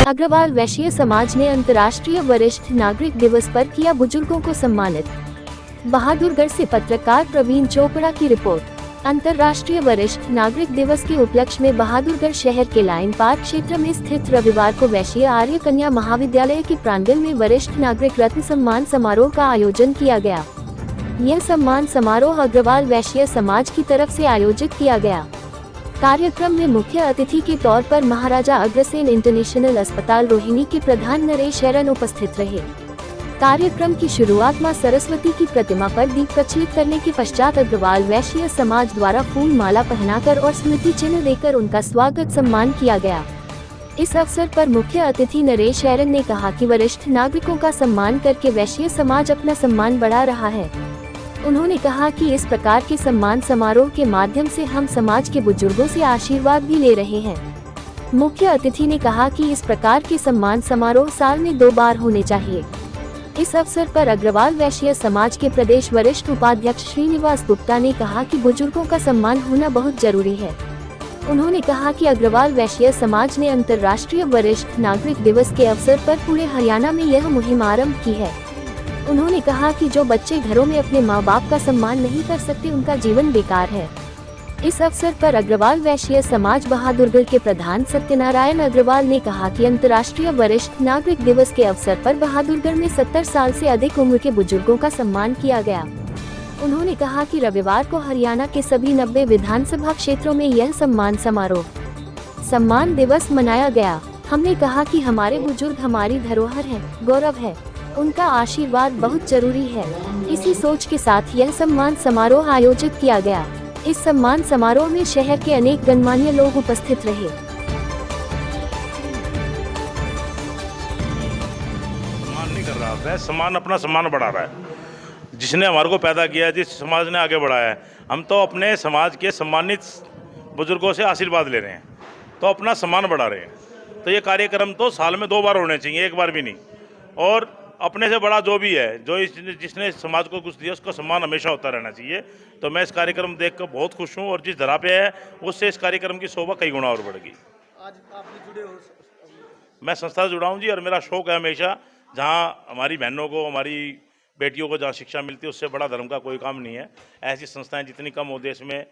अग्रवाल वैश्य समाज ने अंतर्राष्ट्रीय वरिष्ठ नागरिक दिवस पर किया बुजुर्गों को सम्मानित। बहादुरगढ़ से पत्रकार प्रवीण चोपड़ा की रिपोर्ट। अंतर्राष्ट्रीय वरिष्ठ नागरिक दिवस के उपलक्ष्य में बहादुरगढ़ शहर के लाइन पार्क क्षेत्र में स्थित रविवार को वैश्य आर्य कन्या महाविद्यालय के प्रांगण में वरिष्ठ नागरिक रत्न सम्मान समारोह का आयोजन किया गया। यह सम्मान समारोह अग्रवाल वैश्य समाज की तरफ से आयोजित किया गया। कार्यक्रम में मुख्य अतिथि के तौर पर महाराजा अग्रसेन इंटरनेशनल अस्पताल रोहिणी के प्रधान नरेश शरण उपस्थित रहे। कार्यक्रम की शुरुआत मां सरस्वती की प्रतिमा पर दीप प्रज्वलित करने के पश्चात अग्रवाल वैश्य समाज द्वारा फूल माला पहनाकर और स्मृति चिन्ह देकर उनका स्वागत सम्मान किया गया। इस अवसर पर मुख्य अतिथि नरेश शरण ने कहा कि वरिष्ठ नागरिकों का सम्मान करके वैश्य समाज अपना सम्मान बढ़ा रहा है। उन्होंने कहा कि इस प्रकार के सम्मान समारोह के माध्यम से हम समाज के बुजुर्गों से आशीर्वाद भी ले रहे हैं। मुख्य अतिथि ने कहा कि इस प्रकार के सम्मान समारोह साल में 2 बार होने चाहिए। इस अवसर पर अग्रवाल वैश्य समाज के प्रदेश वरिष्ठ उपाध्यक्ष श्रीनिवास गुप्ता ने कहा कि बुजुर्गों का सम्मान होना बहुत जरूरी है। उन्होंने कहा कि अग्रवाल वैश्य समाज ने अंतर्राष्ट्रीय वरिष्ठ नागरिक दिवस के अवसर पर पूरे हरियाणा में यह मुहिम आरम्भ की है। उन्होंने कहा कि जो बच्चे घरों में अपने माँ बाप का सम्मान नहीं कर सकते उनका जीवन बेकार है। इस अवसर पर अग्रवाल वैश्य समाज बहादुरगढ़ के प्रधान सत्यनारायण अग्रवाल ने कहा कि अंतर्राष्ट्रीय वरिष्ठ नागरिक दिवस के अवसर पर बहादुरगढ़ में 70 साल से अधिक उम्र के बुजुर्गों का सम्मान किया गया। उन्होंने कहा कि रविवार को हरियाणा के सभी 90 विधानसभा क्षेत्रों में यह सम्मान दिवस मनाया गया। हमने कहा कि हमारे बुजुर्ग हमारी धरोहर है, गौरव है, उनका आशीर्वाद बहुत जरूरी है। इसी सोच के साथ यह सम्मान समारोह आयोजित किया गया। इस सम्मान समारोह में शहर के अनेक गणमान्य लोग उपस्थित रहे। सम्मान नहीं कर रहा, वह सम्मान अपना सम्मान बढ़ा रहा है। जिसने हमारे को पैदा किया है, जिस समाज ने आगे बढ़ाया है, हम तो अपने समाज के सम्मानित बुजुर्गों से आशीर्वाद ले रहे हैं, तो अपना सम्मान बढ़ा रहे हैं। तो ये कार्यक्रम तो साल में 2 बार होने चाहिए, 1 बार भी नहीं। और अपने से बड़ा जो भी है, जिसने समाज को कुछ दिया, उसका सम्मान हमेशा होता रहना चाहिए। तो मैं इस कार्यक्रम देखकर बहुत खुश हूँ और जिस धरा पे है उससे इस कार्यक्रम की शोभा कई गुना और बढ़ गई। आज आप भी जुड़े हो? मैं संस्था से जुड़ा हूँ जी, और मेरा शौक है हमेशा, जहाँ हमारी बहनों को, हमारी बेटियों को जहाँ शिक्षा मिलती है, उससे बड़ा धर्म का कोई काम नहीं है। ऐसी संस्थाएँ जितनी कम हो देश में,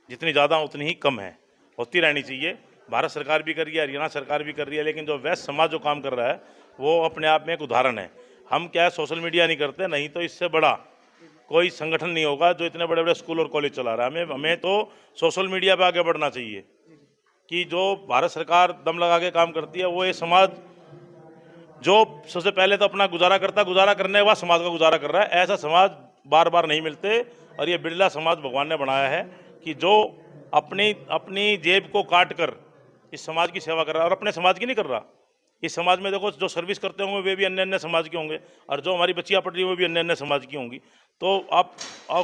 जितनी ज़्यादा उतनी ही कम है, होती रहनी चाहिए। भारत सरकार भी कर रही है, हरियाणा सरकार भी कर रही है, लेकिन जो वैश्य समाज जो काम कर रहा है वो अपने आप में एक उदाहरण है। हम क्या सोशल मीडिया नहीं करते, नहीं तो इससे बड़ा कोई संगठन नहीं होगा जो इतने बड़े बड़े स्कूल और कॉलेज चला रहा है। हमें तो सोशल मीडिया पे आगे बढ़ना चाहिए कि जो भारत सरकार दम लगा के काम करती है, वो ये समाज जो सबसे पहले तो अपना गुजारा करने के बाद समाज का गुजारा कर रहा है, ऐसा समाज बार बार नहीं मिलते। और ये बिरला समाज भगवान ने बनाया है कि जो अपनी जेब को काट कर इस समाज की सेवा कर रहा है, और अपने समाज की नहीं कर रहा। इस समाज में देखो, जो सर्विस करते होंगे वे भी अन्य अन्य समाज के होंगे, और जो हमारी बच्चियाँ पढ़ रही हैं वो भी अन्य अन्य समाज की होंगी। तो आप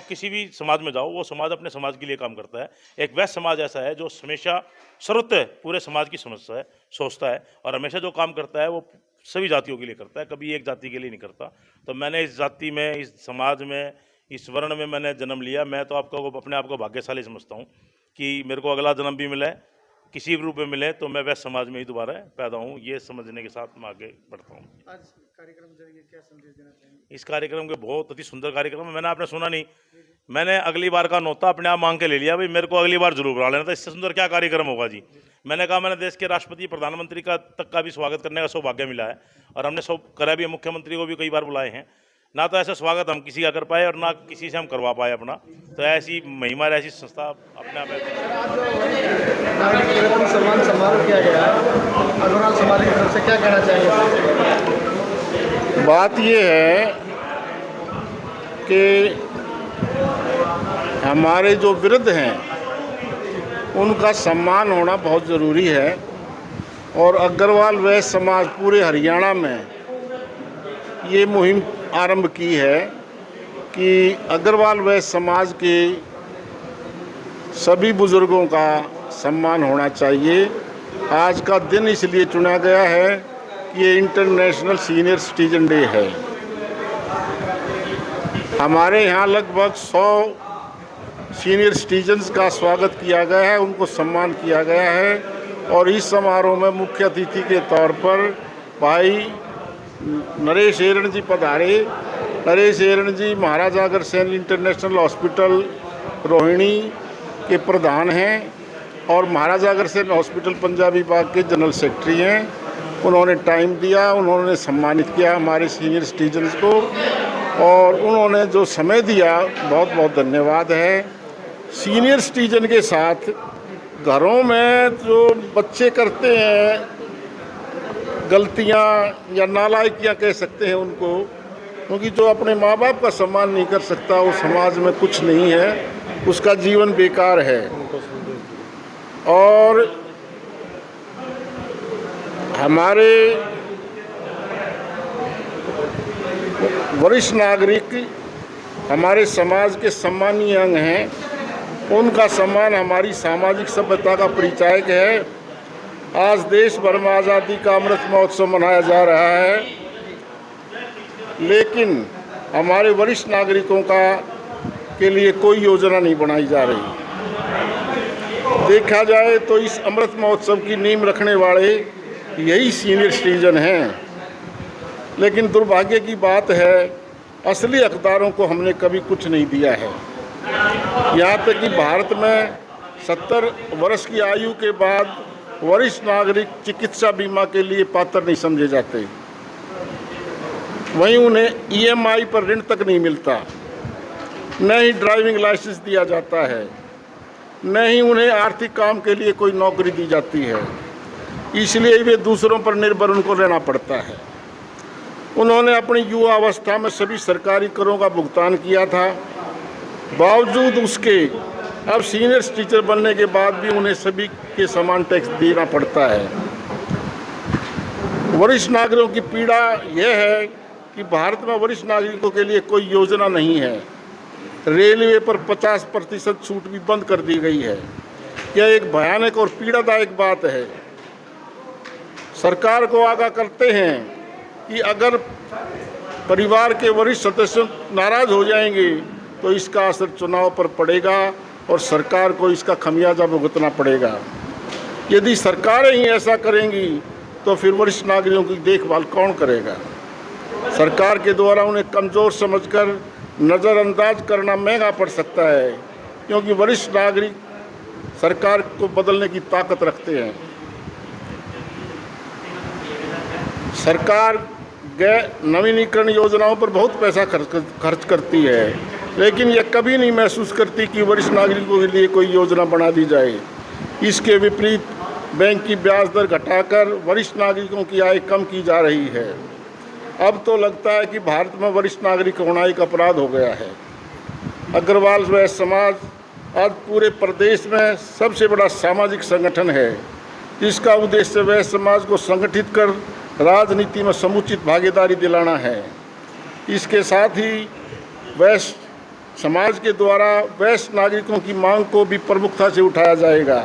किसी भी समाज में जाओ, वो समाज अपने समाज के लिए काम करता है। एक वैश्य समाज ऐसा है जो हमेशा सर्वत्र पूरे समाज की समस्या है, सोचता है, और हमेशा जो काम करता है वो सभी जातियों के लिए करता है, कभी एक जाति के लिए नहीं करता। तो मैंने इस जाति में, इस समाज में, इस वर्ण में मैंने जन्म लिया। मैं तो अपने आप को भाग्यशाली समझता हूँ कि मेरे को अगला जन्म भी मिले, किसी भी रूप में मिले, तो मैं वैश्य समाज में ही दोबारा पैदा हूँ, ये समझने के साथ मैं आगे बढ़ता हूँ। आज कार्यक्रम जरिए क्या संदेश देना चाहेंगे? इस कार्यक्रम के बहुत अति सुंदर कार्यक्रम है। मैंने आपने सुना नहीं, मैंने अगली बार का नोता अपने आप मांग के ले लिया, भाई मेरे को अगली बार जरूर बुला लेना था, इससे सुंदर क्या कार्यक्रम होगा जी। मैंने कहा, मैंने देश के राष्ट्रपति, प्रधानमंत्री तक का भी स्वागत करने का सौभाग्य मिला है, और हमने करा भी, मुख्यमंत्री को भी कई बार बुलाए हैं। ना तो ऐसा स्वागत हम किसी का कर पाए और ना किसी से हम करवा पाए अपना। तो ऐसी महिमा, ऐसी संस्था अपने आप नागरिक सम्मान समारोह किया गया है, अग्रवाल समाज की तरफ से क्या कहना चाहिए? बात ये है कि हमारे जो वृद्ध हैं उनका सम्मान होना बहुत ज़रूरी है, और अग्रवाल वैश्य समाज पूरे हरियाणा में ये मुहिम आरंभ की है कि अग्रवाल वैश्य समाज के सभी बुज़ुर्गों का सम्मान होना चाहिए। आज का दिन इसलिए चुना गया है कि ये इंटरनेशनल सीनियर सिटीजन डे है। हमारे यहाँ लगभग 100 सीनियर सिटीजन्स का स्वागत किया गया है, उनको सम्मान किया गया है। और इस समारोह में मुख्य अतिथि के तौर पर भाई नरेश एरण जी पधारे। नरेश एरण जी महाराजा अग्रसेन इंटरनेशनल हॉस्पिटल रोहिणी के प्रधान हैं और महाराजा अग्रसेन हॉस्पिटल पंजाबी बाग के जनरल सेक्रेटरी हैं। उन्होंने टाइम दिया, उन्होंने सम्मानित किया हमारे सीनियर सिटीजन्स को और उन्होंने जो समय दिया, बहुत बहुत धन्यवाद है। सीनियर सिटीजन के साथ घरों में जो बच्चे करते हैं गलतियां या नालायकियां कह सकते हैं उनको, क्योंकि जो अपने माँ बाप का सम्मान नहीं कर सकता वो समाज में कुछ नहीं है, उसका जीवन बेकार है। और हमारे वरिष्ठ नागरिक हमारे समाज के सम्मानीय अंग हैं, उनका सम्मान हमारी सामाजिक सभ्यता का परिचायक है। आज देश भर में आज़ादी का अमृत महोत्सव मनाया जा रहा है, लेकिन हमारे वरिष्ठ नागरिकों का के लिए कोई योजना नहीं बनाई जा रही। देखा जाए तो इस अमृत महोत्सव की नींव रखने वाले यही सीनियर सिटीजन हैं, लेकिन दुर्भाग्य की बात है असली हकदारों को हमने कभी कुछ नहीं दिया है। यहाँ तक कि भारत में 70 वर्ष की आयु के बाद वरिष्ठ नागरिक चिकित्सा बीमा के लिए पात्र नहीं समझे जाते, वहीं उन्हें EMI पर ऋण तक नहीं मिलता, न ही ड्राइविंग लाइसेंस दिया जाता है, न ही उन्हें आर्थिक काम के लिए कोई नौकरी दी जाती है। इसलिए वे दूसरों पर निर्भर उनको रहना पड़ता है। उन्होंने अपनी युवा अवस्था में सभी सरकारी करों का भुगतान किया था, बावजूद उसके अब सीनियर सिटीजन बनने के बाद भी उन्हें सभी के समान टैक्स देना पड़ता है। वरिष्ठ नागरिकों की पीड़ा यह है कि भारत में वरिष्ठ नागरिकों के लिए कोई योजना नहीं है। रेलवे पर 50% छूट भी बंद कर दी गई है। यह एक भयानक और पीड़ादायक बात है। सरकार को आगाह करते हैं कि अगर परिवार के वरिष्ठ सदस्य नाराज हो जाएंगे तो इसका असर चुनाव पर पड़ेगा और सरकार को इसका खमियाजा भुगतना पड़ेगा। यदि सरकारें ही ऐसा करेंगी तो फिर वरिष्ठ नागरिकों की देखभाल कौन करेगा? सरकार के द्वारा उन्हें कमज़ोर समझकर नज़रअंदाज करना महंगा पड़ सकता है, क्योंकि वरिष्ठ नागरिक सरकार को बदलने की ताकत रखते हैं। सरकार नवीनीकरण योजनाओं पर बहुत पैसा खर्च करती है, लेकिन यह कभी नहीं महसूस करती कि वरिष्ठ नागरिकों के लिए कोई योजना बना दी जाए। इसके विपरीत बैंक की ब्याज दर घटाकर वरिष्ठ नागरिकों की आय कम की जा रही है। अब तो लगता है कि भारत में वरिष्ठ नागरिक होना एक अपराध हो गया है। अग्रवाल वैश्य समाज आज पूरे प्रदेश में सबसे बड़ा सामाजिक संगठन है, जिसका उद्देश्य वैश्य समाज को संगठित कर राजनीति में समुचित भागीदारी दिलाना है। इसके साथ ही वैश्य समाज के द्वारा वैश्य नागरिकों की मांग को भी प्रमुखता से उठाया जाएगा।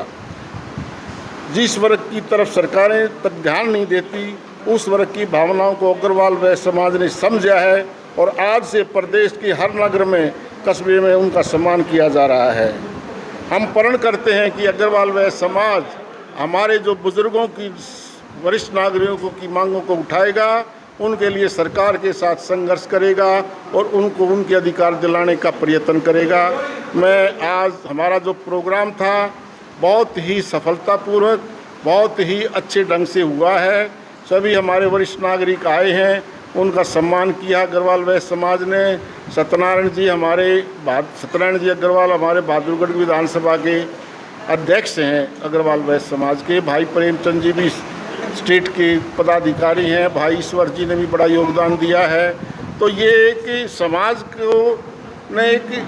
जिस वर्ग की तरफ सरकारें तक ध्यान नहीं देती, उस वर्ग की भावनाओं को अग्रवाल वैश्य समाज ने समझा है और आज से प्रदेश के हर नगर में, कस्बे में उनका सम्मान किया जा रहा है। हम प्रण करते हैं कि अग्रवाल वैश्य समाज हमारे जो बुजुर्गों की, वरिष्ठ नागरिकों की मांगों को उठाएगा, उनके लिए सरकार के साथ संघर्ष करेगा और उनको उनके अधिकार दिलाने का प्रयत्न करेगा। मैं आज हमारा जो प्रोग्राम था बहुत ही सफलतापूर्वक, बहुत ही अच्छे ढंग से हुआ है। सभी हमारे वरिष्ठ नागरिक आए हैं, उनका सम्मान किया अग्रवाल वैश्य समाज ने। सत्यनारायण जी अग्रवाल हमारे बहादुरगढ़ विधानसभा के अध्यक्ष हैं अग्रवाल वैश्य समाज के। भाई प्रेमचंद जी भी स्टेट के पदाधिकारी हैं। भाई ईश्वर जी ने भी बड़ा योगदान दिया है। तो ये कि समाज को ने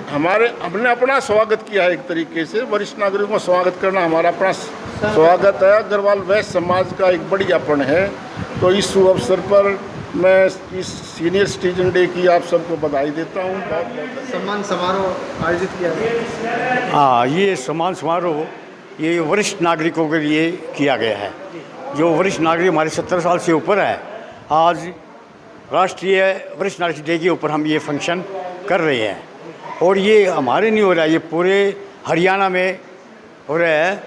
हमने अपना स्वागत किया है। एक तरीके से वरिष्ठ नागरिकों का स्वागत करना हमारा अपना स्वागत है। अग्रवाल वैश्य समाज का एक बढ़ियापन है। तो इस शुभ अवसर पर मैं इस सीनियर सिटीजन डे की आप सबको बधाई देता हूँ। बहुत बहुत सम्मान समारोह आयोजित किया गया। हाँ, ये सम्मान समारोह ये वरिष्ठ नागरिकों के लिए किया गया है। जो वरिष्ठ नागरिक हमारे 70 साल से ऊपर है, आज राष्ट्रीय वरिष्ठ नागरिक डे के ऊपर हम ये फंक्शन कर रहे हैं। और ये हमारे नहीं हो रहा है, ये पूरे हरियाणा में हो रहा है।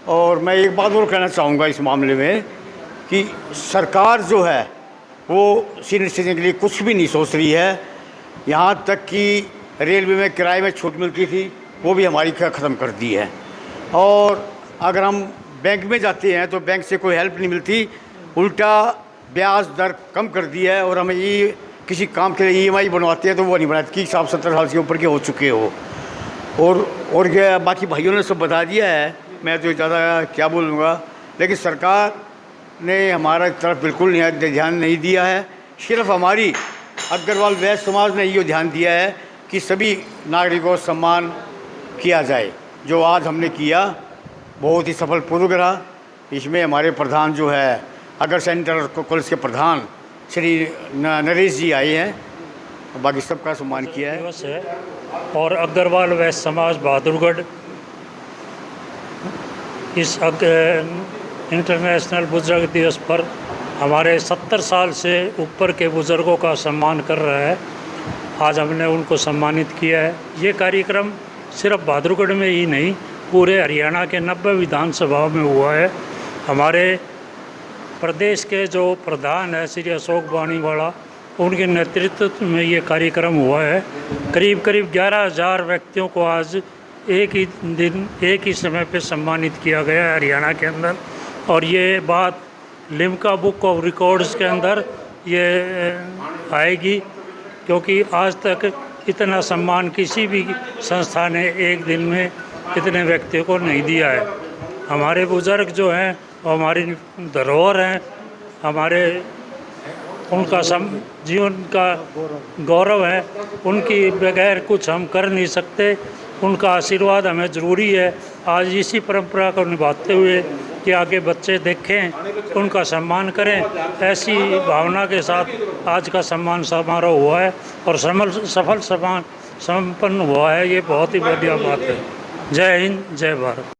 और मैं एक बात और कहना चाहूँगा इस मामले में कि सरकार जो है वो सीनियर सिटीजन के लिए कुछ भी नहीं सोच रही है। यहाँ तक कि रेलवे में किराए में छूट मिलती थी वो भी हमारी ख़त्म कर दी है। और अगर हम बैंक में जाते हैं तो बैंक से कोई हेल्प नहीं मिलती, उल्टा ब्याज दर कम कर दी है। और हमें ये किसी काम के लिए EMI बनवाते हैं तो वो नहीं बनाते कि आप 70 साल से ऊपर के हो चुके हो। और क्या बाकी भाइयों ने सब बता दिया है, मैं तो ज़्यादा क्या बोलूँगा। लेकिन सरकार ने हमारा तरफ बिल्कुल ध्यान नहीं दिया है। सिर्फ हमारी अग्रवाल वैश्य समाज ने ये ध्यान दिया है कि सभी नागरिकों को सम्मान किया जाए, जो आज हमने किया बहुत ही सफलपूर्वक रहा। इसमें हमारे प्रधान जो है अगर सेंटर कॉलेज के प्रधान श्री नरेश जी आए हैं, बाकी सबका सम्मान किया है। दिवस है और अग्रवाल वैश्य समाज बहादुरगढ़ इस इंटरनेशनल बुजुर्ग दिवस पर हमारे 70 साल से ऊपर के बुज़ुर्गों का सम्मान कर रहा है। आज हमने उनको सम्मानित किया है। ये कार्यक्रम सिर्फ बहादुरगढ़ में ही नहीं, पूरे हरियाणा के 90 विधानसभाओं में हुआ है। हमारे प्रदेश के जो प्रधान है श्री अशोक बानीवाला, उनके नेतृत्व में ये कार्यक्रम हुआ है। करीब 11,000 व्यक्तियों को आज एक ही दिन एक ही समय पे सम्मानित किया गया है हरियाणा के अंदर। और ये बात लिम्का बुक ऑफ रिकॉर्ड्स के अंदर ये आएगी, क्योंकि आज तक इतना सम्मान किसी भी संस्था ने एक दिन में इतने व्यक्तियों को नहीं दिया है। हमारे बुज़ुर्ग जो हैं वो हमारी धरोहर हैं, हमारे उनका जीवन का गौरव है। उनकी बगैर कुछ हम कर नहीं सकते, उनका आशीर्वाद हमें ज़रूरी है। आज इसी परंपरा को निभाते हुए कि आगे बच्चे देखें, उनका सम्मान करें, ऐसी भावना के साथ आज का सम्मान समारोह हुआ है और सफल सम्पन्न हुआ है। ये बहुत ही बढ़िया बात है। जय हिंद, जय भारत।